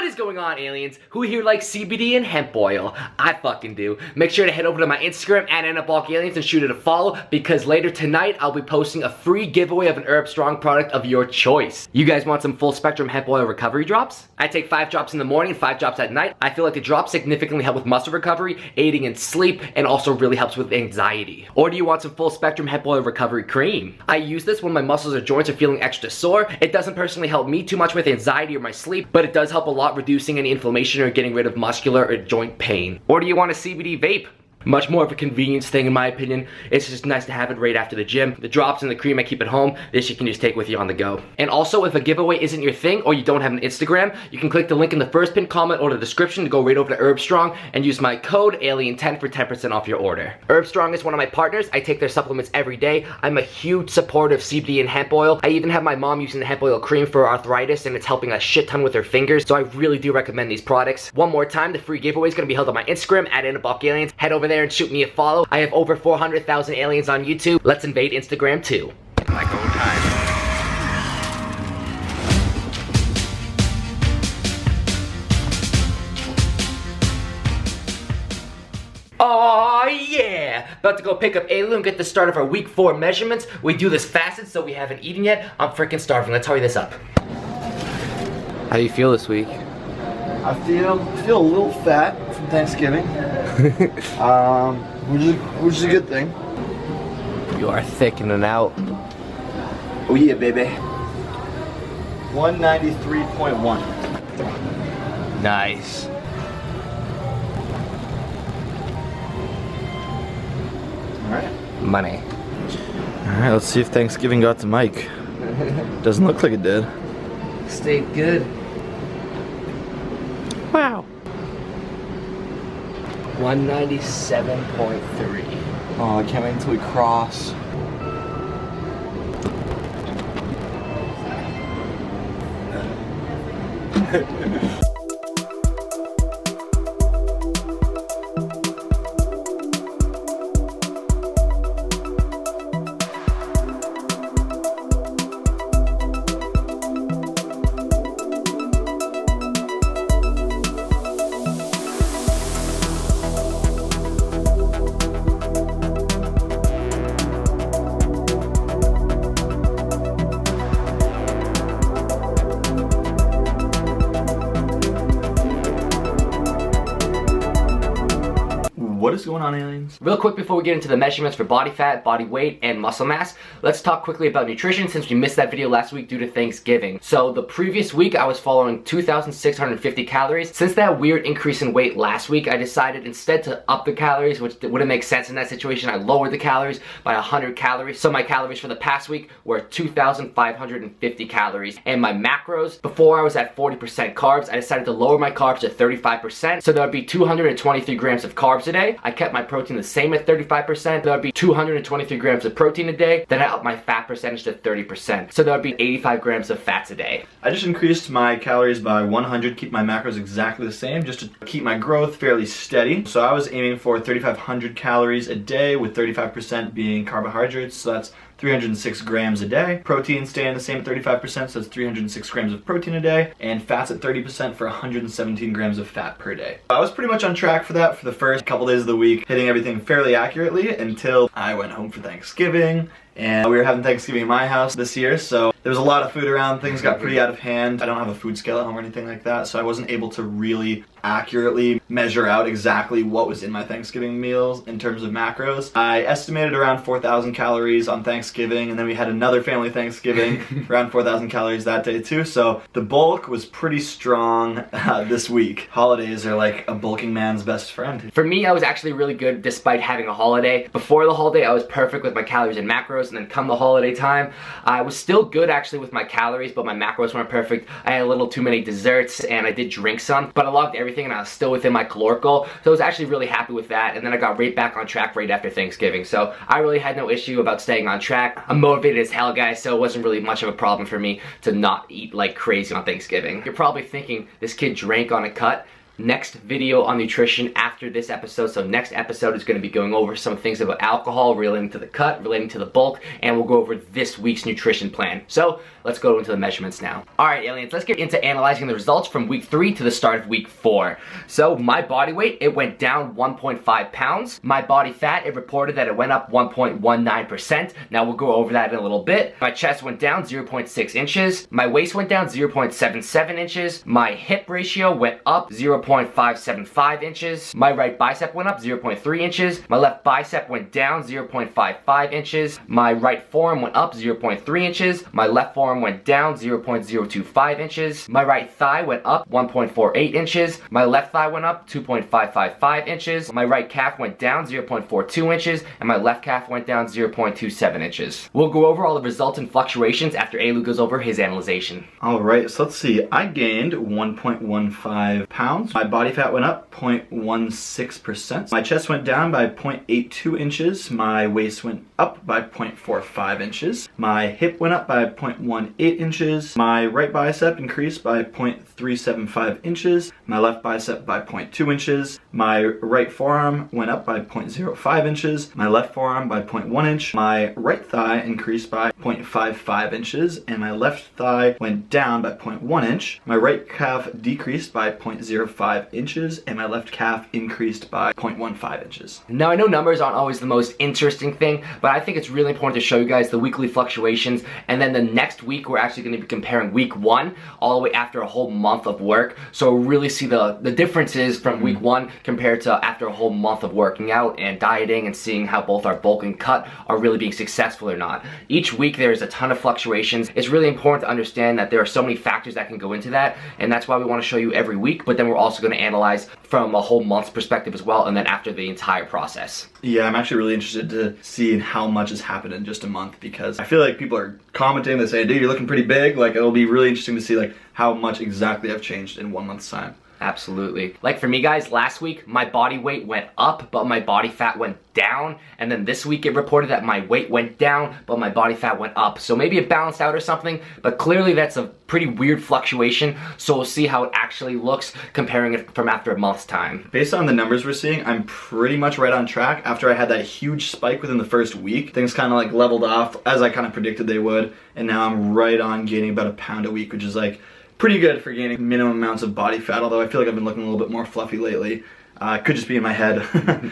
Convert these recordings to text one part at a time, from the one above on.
What is going on, aliens? Who here likes CBD and hemp oil? I fucking do. Make sure to head over to my Instagram at Anabolic Aliens and shoot it a follow, because later tonight I'll be posting a free giveaway of an Herb Strong product of your choice. You guys want some full spectrum hemp oil recovery drops? I take 5 drops in the morning, 5 drops at night. I feel like the drops significantly help with muscle recovery, aiding in sleep, and also really helps with anxiety. Or do you want some full spectrum hemp oil recovery cream? I use this when my muscles or joints are feeling extra sore. It doesn't personally help me too much with anxiety or my sleep, but it does help a lot reducing any inflammation or getting rid of muscular or joint pain. Or do you want a CBD vape? Much more of a convenience thing in my opinion. It's just nice to have it right after the gym. The drops and the cream I keep at home. This you can just take with you on the go. And also, if a giveaway isn't your thing or you don't have an Instagram, you can click the link in the first pinned comment or the description to go right over to Herb Strong and use my code ALIEN10 for 10% off your order. Herb Strong is one of my partners. I take their supplements every day. I'm a huge supporter of CBD and hemp oil. I even have my mom using the hemp oil cream for arthritis, and it's helping a shit ton with her fingers. So I really do recommend these products. One more time, the free giveaway is going to be held on my Instagram at Anabolic Aliens. Head over there and shoot me a follow. I have over 400,000 aliens on YouTube. Let's invade Instagram too. Like old times. Oh yeah! About to go pick up Alu and get the start of our week 4 measurements. We do this fasted, so we haven't eaten yet. I'm freaking starving. Let's hurry this up. How do you feel this week? I feel a little fat from Thanksgiving, which is a good thing. You are thickening out. Oh yeah, baby. 193.1. Nice. All right. Money. All right. Let's see if Thanksgiving got to Mike. Doesn't look like it did. Stayed good. Wow. 197.3. Oh, I can't wait until we cross. What is going on, aliens? Real quick before we get into the measurements for body fat, body weight, and muscle mass, let's talk quickly about nutrition since we missed that video last week due to Thanksgiving. So the previous week I was following 2,650 calories. Since that weird increase in weight last week, I decided instead to up the calories, which wouldn't make sense in that situation. I lowered the calories by 100 calories. So my calories for the past week were 2,550 calories. And my macros, before I was at 40% carbs, I decided to lower my carbs to 35%. So that would be 223 grams of carbs a day. I kept my protein the same at 35%. That would be 223 grams of protein a day. Then I upped my fat percentage to 30%. So that would be 85 grams of fats a day. I just increased my calories by 100, keep my macros exactly the same, just to keep my growth fairly steady. So I was aiming for 3,500 calories a day, with 35% being carbohydrates, so that's 306 grams a day. Protein staying the same at 35%, so it's 306 grams of protein a day, and fats at 30% for 117 grams of fat per day. I was pretty much on track for that for the first couple days of the week, hitting everything fairly accurately until I went home for Thanksgiving. And we were having Thanksgiving in my house this year, so there was a lot of food around. Things got pretty out of hand. I don't have a food scale at home or anything like that, so I wasn't able to really accurately measure out exactly what was in my Thanksgiving meals in terms of macros. I estimated around 4,000 calories on Thanksgiving, and then we had another family Thanksgiving, around 4,000 calories that day too, so the bulk was pretty strong this week. Holidays are like a bulking man's best friend. For me, I was actually really good despite having a holiday. Before the holiday, I was perfect with my calories and macros, and then come the holiday time, I was still good actually with my calories, but my macros weren't perfect. I had a little too many desserts, and I did drink some, but I logged everything and I was still within my caloric goal, so I was actually really happy with that. And then I got right back on track right after Thanksgiving, so I really had no issue about staying on track. I'm motivated as hell, guys, so it wasn't really much of a problem for me to not eat like crazy on Thanksgiving. You're probably thinking, this kid drank on a cut. next video on nutrition after this episode. So next episode is going to be going over some things about alcohol relating to the cut, relating to the bulk, and we'll go over this week's nutrition plan. So let's go into the measurements now. All right, aliens, let's get into analyzing the results from week 3 to the start of week 4. So my body weight, it went down 1.5 pounds. My body fat, it reported that it went up 1.19%. Now we'll go over that in a little bit. My chest went down 0.6 inches. My waist went down 0.77 inches. My hip ratio went up 0.575 inches. My right bicep went up 0.3 inches. My left bicep went down 0.55 inches. My right forearm went up 0.3 inches. My left forearm went down 0.025 inches. My right thigh went up 1.48 inches. My left thigh went up 2.555 inches. My right calf went down 0.42 inches. And my left calf went down 0.27 inches. We'll go over all the resultant fluctuations after Elu goes over his analyzation. Alright, so let's see. I gained 1.15 pounds. My body fat went up 0.16%. My chest went down by 0.82 inches. My waist went up by 0.45 inches. My hip went up by 0.18 inches. My right bicep increased by 0.375 inches. My left bicep by 0.2 inches. My right forearm went up by 0.05 inches. My left forearm by 0.1 inch. My right thigh increased by 0.55 inches. And my left thigh went down by 0.1 inch. My right calf decreased by 0.05 inches. And my left calf increased by 0.15 inches. Now I know numbers aren't always the most interesting thing, but I think it's really important to show you guys the weekly fluctuations, and then the next week we're actually going to be comparing week 1 all the way after a whole month of work, so we'll really see the differences from week 1 compared to after a whole month of working out and dieting, and seeing how both our bulk and cut are really being successful or not. Each week there's a ton of fluctuations. It's really important to understand that there are so many factors that can go into that, and that's why we want to show you every week, but then we're also going to analyze from a whole month's perspective as well, and then after the entire process. Yeah, I'm actually really interested to see how much has happened in just a month, because I feel like people are commenting, they say, dude, you're looking pretty big. Like, it'll be really interesting to see like how much exactly I've changed in 1 month's time. Absolutely. Like for me, guys, last week my body weight went up, but my body fat went down, and then this week it reported that my weight went down, but my body fat went up. So maybe it balanced out or something, but clearly that's a pretty weird fluctuation, so we'll see how it actually looks comparing it from after a month's time. Based on the numbers we're seeing, I'm pretty much right on track. After I had that huge spike within the first week, things kind of like leveled off as I kind of predicted they would, and now I'm right on gaining about a pound a week, which is like pretty good for gaining minimum amounts of body fat, although I feel like I've been looking a little bit more fluffy lately. Could just be in my head.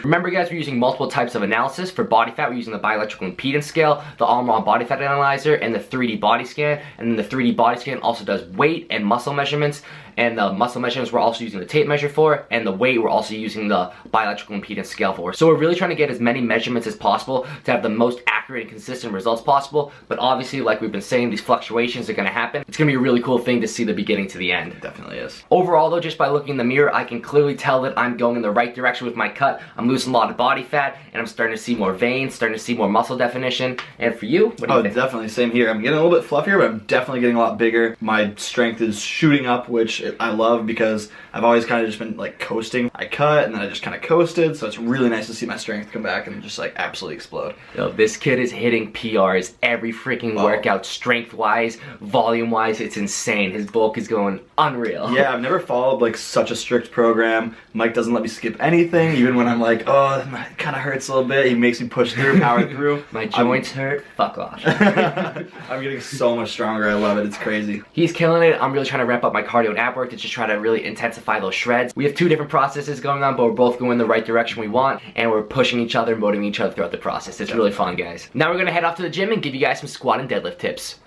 Remember guys, we're using multiple types of analysis. For body fat, we're using the bioelectrical impedance scale, the Omron body fat analyzer, and the 3D body scan. And then the 3D body scan also does weight and muscle measurements. And the muscle measurements we're also using the tape measure for, and the weight we're also using the bioelectrical impedance scale for. So we're really trying to get as many measurements as possible to have the most accurate and consistent results possible. But obviously, like we've been saying, these fluctuations are going to happen. It's going to be a really cool thing to see the beginning to the end. It definitely is. Overall though, just by looking in the mirror, I can clearly tell that I'm going in the right direction with my cut. I'm losing a lot of body fat, and I'm starting to see more veins, starting to see more muscle definition. And for you, what do you think? Definitely, same here. I'm getting a little bit fluffier, but I'm definitely getting a lot bigger. My strength is shooting up, which I love, because I've always kind of just been like coasting. I cut and then I just kind of coasted, so it's really nice to see my strength come back and just like absolutely explode. Yo, this kid is hitting PRs every freaking workout, strength-wise, volume-wise. It's insane. His bulk is going unreal. Yeah, I've never followed like such a strict program. Mike doesn't let me skip anything, even when I'm like, oh, it kind of hurts a little bit. He makes me push through, power through. My joints hurt. Fuck off. I'm getting so much stronger. I love it. It's crazy. He's killing it. I'm really trying to ramp up my cardio and ab work to just try to really intensify those shreds. We have 2 different processes going on, but we're both going in the right direction we want, and we're pushing each other and motivating each other throughout the process. It's really fun, guys. Now we're gonna head off to the gym and give you guys some squat and deadlift tips.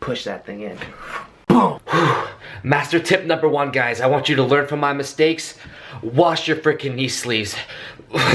Push that thing in. Boom. Master tip number 1, guys. I want you to learn from my mistakes. Wash your freaking knee sleeves.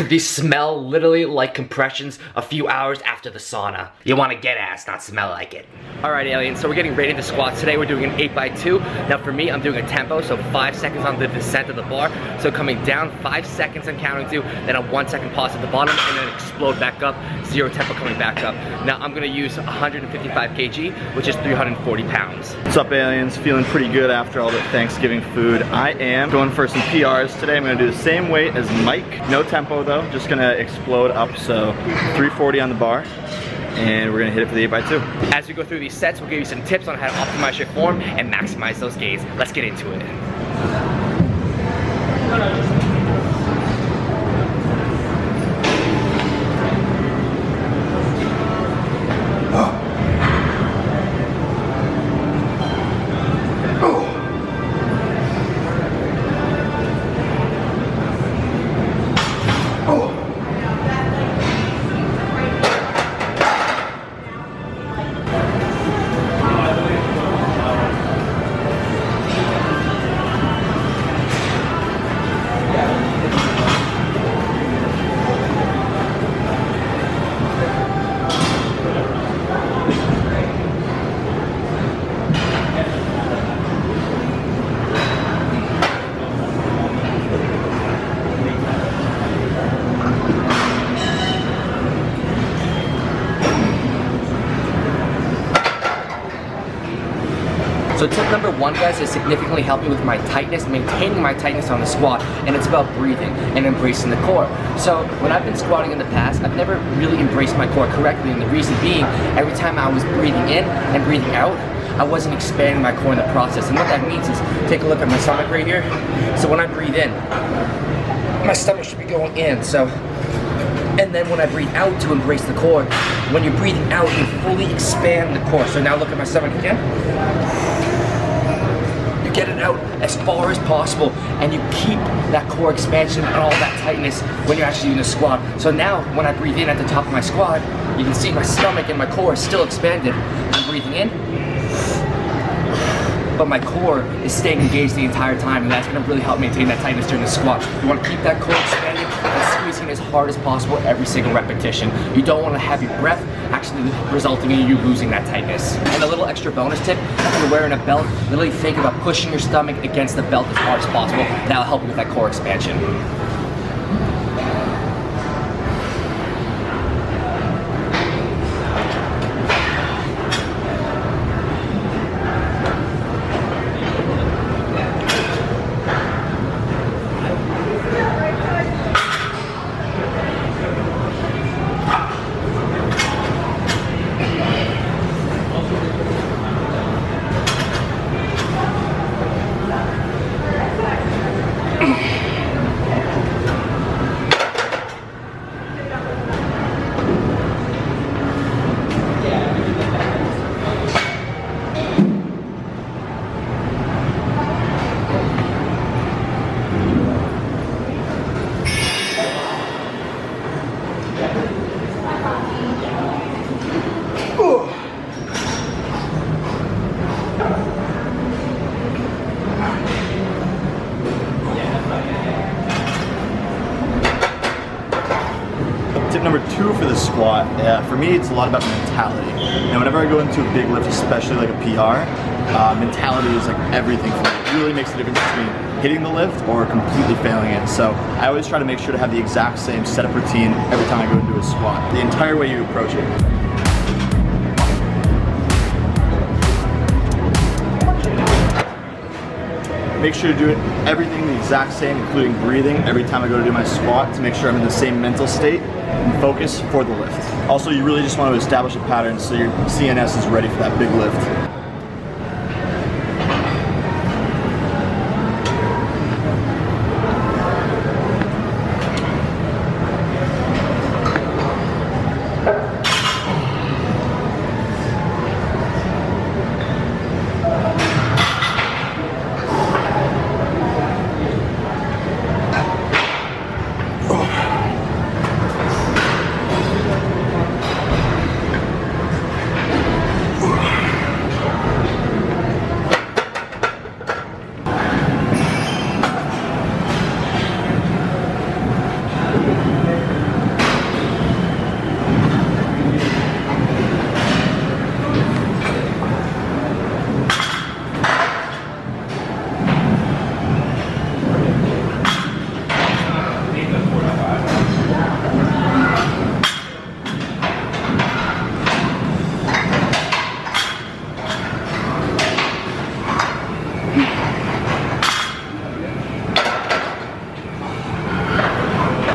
These smell literally like compressions a few hours after the sauna. You want to get ass, not smell like it. Alright aliens, so we're getting ready to squat today. We're doing an 8x2. Now for me, I'm doing a tempo, so 5 seconds on the descent of the bar. So coming down 5 seconds and counting 2, then a 1 second pause at the bottom, and then explode back up, 0 tempo coming back up. Now I'm going to use 155 kg, which is 340 pounds. What's up aliens? Feeling pretty good after all the Thanksgiving food. I am going for some PRs today. I'm going to do the same weight as Mike. No tempo though, just going to explode up, so 340 on the bar. And we're gonna hit it for the 8x2. As we go through these sets, we'll give you some tips on how to optimize your form and maximize those gains. Let's get into it. So tip number one, guys, is significantly helping with my tightness, maintaining my tightness on the squat, and it's about breathing and embracing the core. So when I've been squatting in the past, I've never really embraced my core correctly, and the reason being, every time I was breathing in and breathing out, I wasn't expanding my core in the process. And what that means is, take a look at my stomach right here. So when I breathe in, my stomach should be going in, and then when I breathe out to embrace the core, when you're breathing out, you fully expand the core. So now look at my stomach again. You get it out as far as possible, and you keep that core expansion and all that tightness when you're actually doing a squat. So now, when I breathe in at the top of my squat, you can see my stomach and my core is still expanded. I'm breathing in, but my core is staying engaged the entire time, and that's gonna really help maintain that tightness during the squat. You wanna keep that core expanded and squeezing as hard as possible every single repetition. You don't wanna have your breath actually resulting in you losing that tightness. And a little extra bonus tip, if you're wearing a belt, literally think about pushing your stomach against the belt as hard as possible. That'll help you with that core expansion. Tip number two for the squat, for me it's a lot about mentality. And whenever I go into a big lift, especially like a PR, mentality is like everything for me. It really makes the difference between hitting the lift or completely failing it. So I always try to make sure to have the exact same setup routine every time I go into a squat. The entire way you approach it. Make sure to do everything the exact same, including breathing, every time I go to do my squat to make sure I'm in the same mental state and focus for the lift. Also, you really just want to establish a pattern so your CNS is ready for that big lift.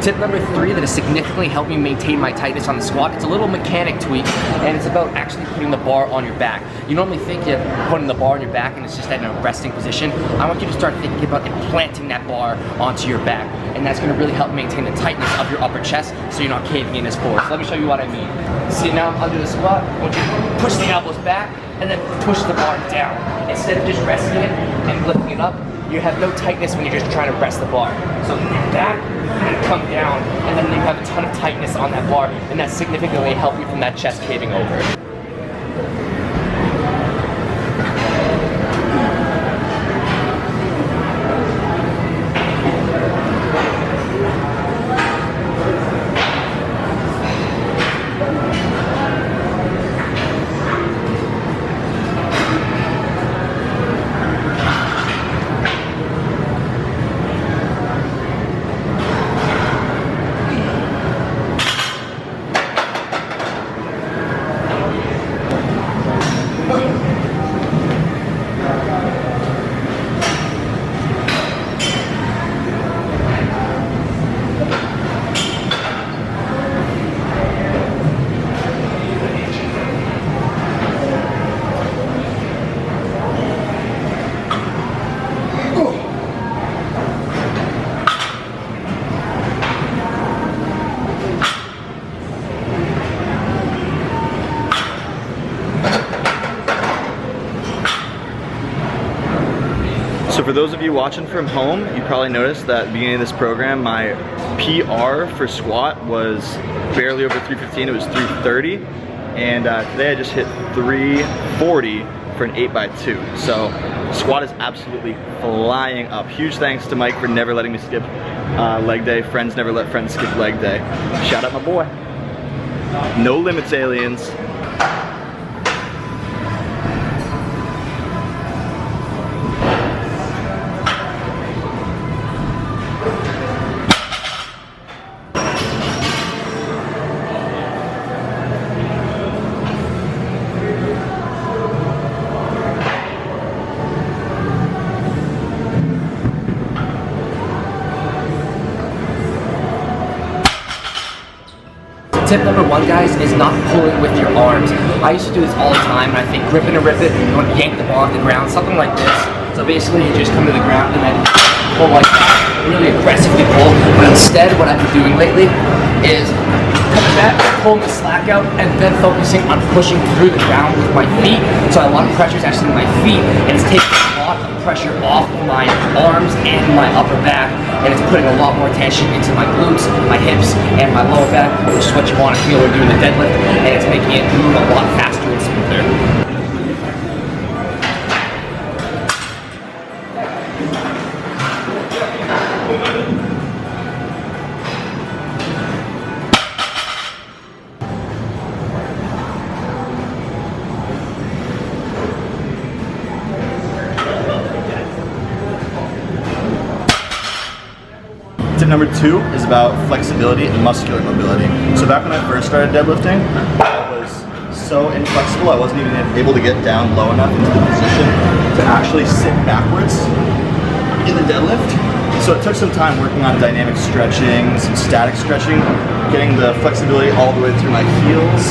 Tip number 3 that has significantly helped me maintain my tightness on the squat, it's a little mechanic tweak, and it's about actually putting the bar on your back. You normally think you're putting the bar on your back and it's just in a resting position. I want you to start thinking about implanting that bar onto your back, and that's gonna really help maintain the tightness of your upper chest so you're not caving in as forward. So let me show you what I mean. See, now I'm under the squat, I want you to push the elbows back and then push the bar down. Instead of just resting it and lifting it up, you have no tightness when you're just trying to rest the bar. So back and come down, and then you have a ton of tightness on that bar, and that significantly helps you from that chest caving over. So for those of you watching from home, you probably noticed that at the beginning of this program, my PR for squat was barely over 315, it was 330. And today I just hit 340 for an 8x2. So squat is absolutely flying up. Huge thanks to Mike for never letting me skip leg day. Friends never let friends skip leg day. Shout out my boy. No limits, aliens. Tip number 1, guys, is not pulling with your arms. I used to do this all the time, and I think grip it and rip it, you want to yank the bar off the ground, something like this. So basically you just come to the ground and then pull like that, really aggressively pull. But instead what I've been doing lately is coming back, pulling the slack out, and then focusing on pushing through the ground with my feet. So a lot of pressure is actually in my feet, and it's taking a lot of pressure off my arms and my upper back, and it's putting a lot more tension into my glutes, my hips, and my lower back, which is what you want to feel when doing the deadlift, and it's making it move a lot faster and smoother. Tip number 2 is about flexibility and muscular mobility. So back when I first started deadlifting, I was so inflexible, I wasn't even able to get down low enough into the position to actually sit backwards in the deadlift. So it took some time working on dynamic stretching, some static stretching, getting the flexibility all the way through my heels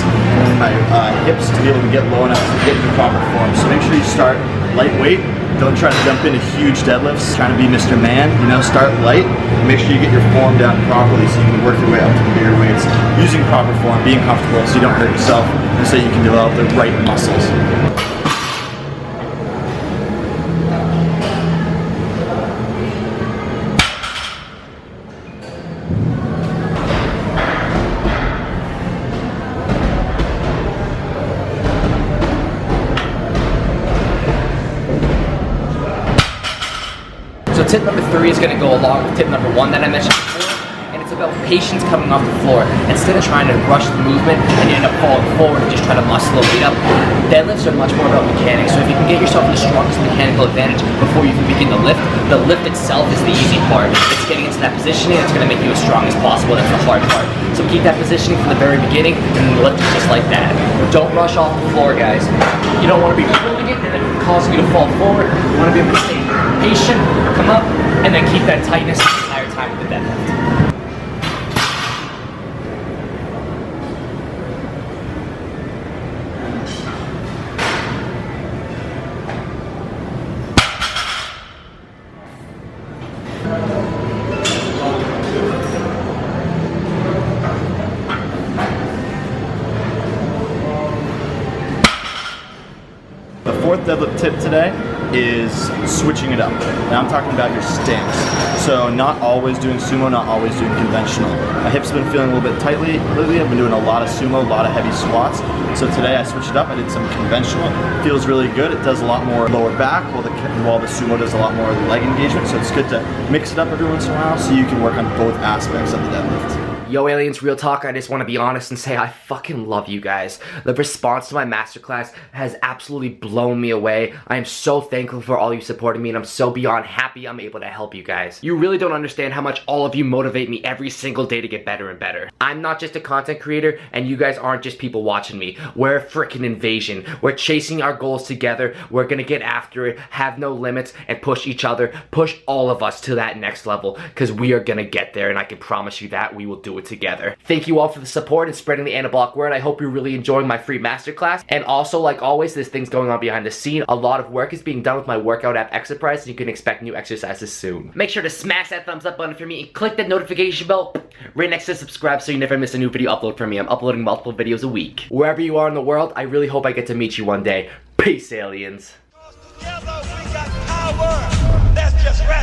and my hips to be able to get low enough to get in the proper form. So make sure you start lightweight. Don't try to jump into huge deadlifts, trying to be Mr. Man, you know, start light. Make sure you get your form down properly so you can work your way up to the bigger weights, using proper form, being comfortable so you don't hurt yourself, and so you can develop the right muscles. So tip number 3 is going to go along with tip number 1 that I mentioned before, and it's about patience coming off the floor. Instead of trying to rush the movement and you end up falling forward and just try to muscle a weight up, deadlifts are much more about mechanics. So if you can get yourself the strongest mechanical advantage before you can begin the lift itself is the easy part. It's getting into that positioning that's going to make you as strong as possible. That's the hard part. So keep that positioning from the very beginning, and then the lift is just like that. Don't rush off the floor, guys. You don't want to be pulling it and then causing you to fall forward. You want to be able to stay patient, come up, and then keep that tightness the entire time with the deadlift. tip today is switching it up. Now I'm talking about your stance. So not always doing sumo, not always doing conventional. My hips have been feeling a little bit tightly lately. I've been doing a lot of sumo, a lot of heavy squats. So today I switched it up. I did some conventional. Feels really good. It does a lot more lower back while the sumo does a lot more leg engagement. So it's good to mix it up every once in a while so you can work on both aspects of the deadlift. Yo aliens, real talk, I just want to be honest and say I fucking love you guys. The response to my masterclass has absolutely blown me away. I am so thankful for all you supporting me, and I'm so beyond happy I'm able to help you guys. You really don't understand how much all of you motivate me every single day to get better and better. I'm not just a content creator, and you guys aren't just people watching me. We're a freaking invasion. We're chasing our goals together. We're gonna get after it, have no limits, and push each other, push all of us to that next level, because we are gonna get there, and I can promise you that we will do it together. Thank you all for the support and spreading the Anabolic word. I hope you're really enjoying my free masterclass. And also, like always, there's things going on behind the scene. A lot of work is being done with my workout app Exercise, and you can expect new exercises soon. Make sure to smash that thumbs up button for me and click that notification bell right next to subscribe so you never miss a new video upload from me. I'm uploading multiple videos a week. Wherever you are in the world, I really hope I get to meet you one day. Peace, aliens. Together we got power. Let's just rap.